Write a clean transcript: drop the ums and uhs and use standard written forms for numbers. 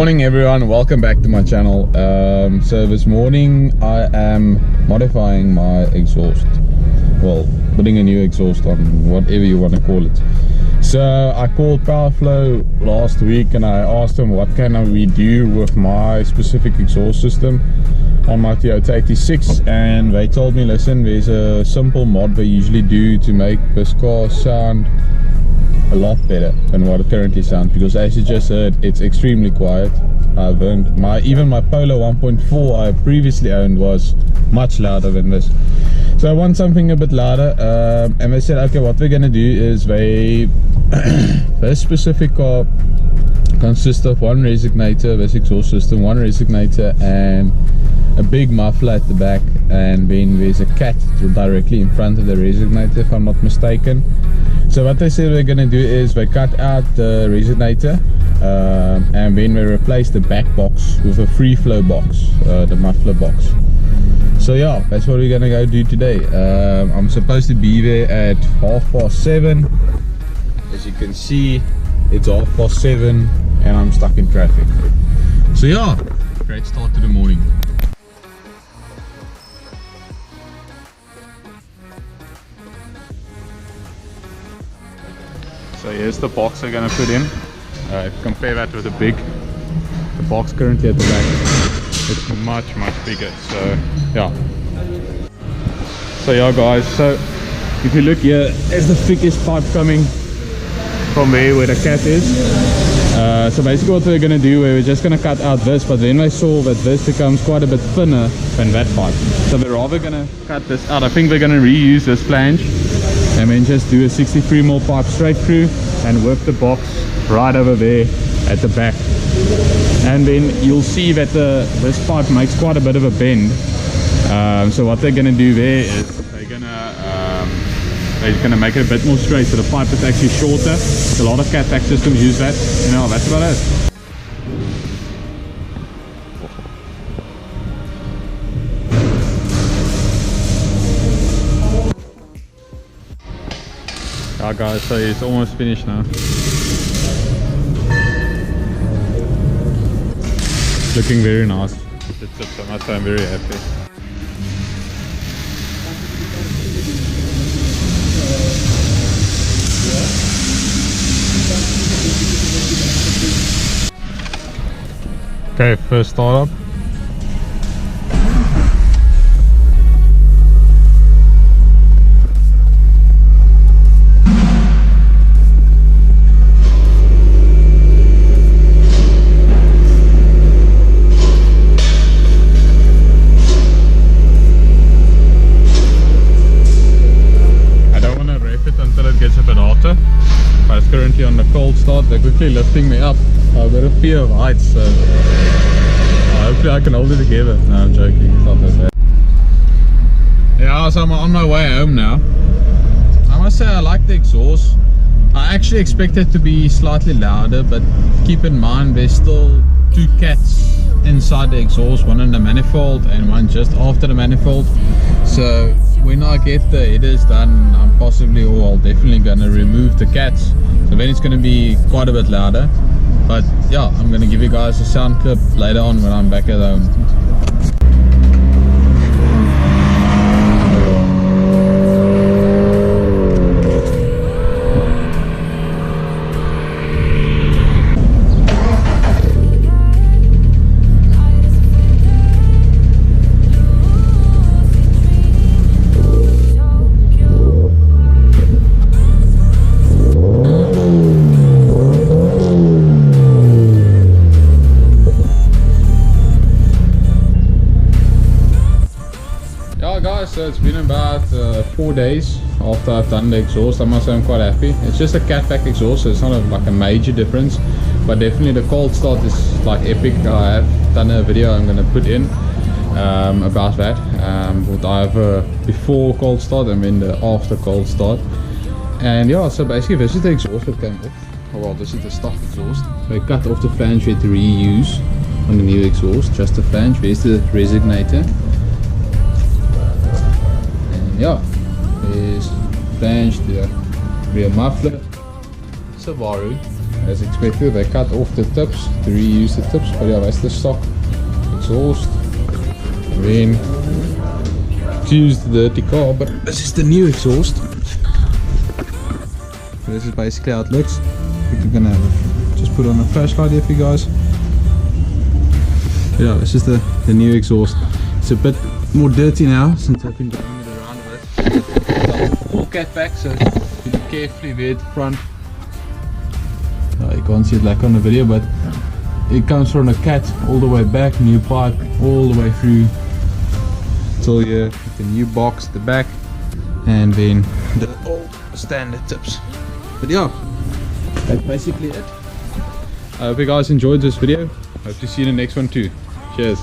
Morning everyone, welcome back to my channel. So this morning I am modifying my exhaust, well, putting a new exhaust on, whatever you want to call it. So I called Powerflow last week and I asked them what can we do with my specific exhaust system on my Toyota 86, and they told me, listen, there's a simple mod they usually do to make this car sound a lot better than what it currently sounds, because as you just heard, it's extremely quiet. I've owned even my Polo 1.4 I previously owned was much louder than this. So I want something a bit louder, and they said, okay, what we're gonna do is this specific car consists of one resonator, this exhaust system, one resonator and a big muffler at the back, and then there's a cat directly in front of the resonator, if I'm not mistaken. So what they said we're going to do is they cut out the resonator, and then we replace the back box with a free flow box, the muffler box. So yeah, that's what we're going to go do today. I'm supposed to be there at 7:30. As you can see, it's 7:30 and I'm stuck in traffic. So yeah, great start to the morning. So here's the box we're going to put in. If you compare that with the box currently at the back, it's much bigger. So yeah guys, so if you look here, there's the thickest pipe coming from where the cat is. So basically what we're going to do, we're just going to cut out this, but then I saw that this becomes quite a bit thinner than that pipe, so we're rather going to cut this out. I think we're going to reuse this flange and then just do a 63mm pipe straight through and whip the box right over there at the back. And then you'll see that this pipe makes quite a bit of a bend. So what they're going to do there is they're going to make it a bit more straight, so the pipe is actually shorter. A lot of Catback systems use that. You know, that's about it. Yeah guys, so it's almost finished now. Looking very nice. It's so much, I'm very happy. Okay, first start up. Gets a bit hotter, but it's currently on the cold start. They're quickly lifting me up. I've got a fear of heights, so hopefully I can hold it together. No, I'm joking, it's not that bad. Yeah, so I'm on my way home now. I must say I like the exhaust. I actually expect it to be slightly louder, but keep in mind there's still two cats inside the exhaust, one in the manifold and one just after the manifold. So when I get the headers done, I'm possibly, or I'll definitely gonna remove the cats, so then it's gonna be quite a bit louder. But yeah, I'm gonna give you guys a sound clip later on when I'm back at home. So it's been about 4 days after I've done the exhaust. I must say I'm quite happy. It's just a Catback exhaust, so it's not like a major difference, but definitely the cold start is like epic. I have done a video I'm going to put in about that, with either before cold start and then the after cold start. And yeah, so basically this is the exhaust that came off. Oh well, this is the stock exhaust. So I cut off the flange we had to reuse on the new exhaust, just the flange. There's the resonator. Yeah, there's flange, the rear muffler, Subaru, as expected. They cut off the tips to reuse the tips, but yeah, that's the stock exhaust. And then choose the dirty car, but this is the new exhaust. So this is basically how it looks. I think we're gonna just put on a flashlight here for you guys. Yeah, this is the new exhaust. It's a bit more dirty now since I've been driving it around a bit. All Catback, so be carefully there at the front. You can't see it like on the video, but it comes from a cat all the way back, new pipe all the way through till here with the new box at the back, and then the old standard tips. But yeah, that's basically it. I hope you guys enjoyed this video. Hope to see you in the next one too. Cheers.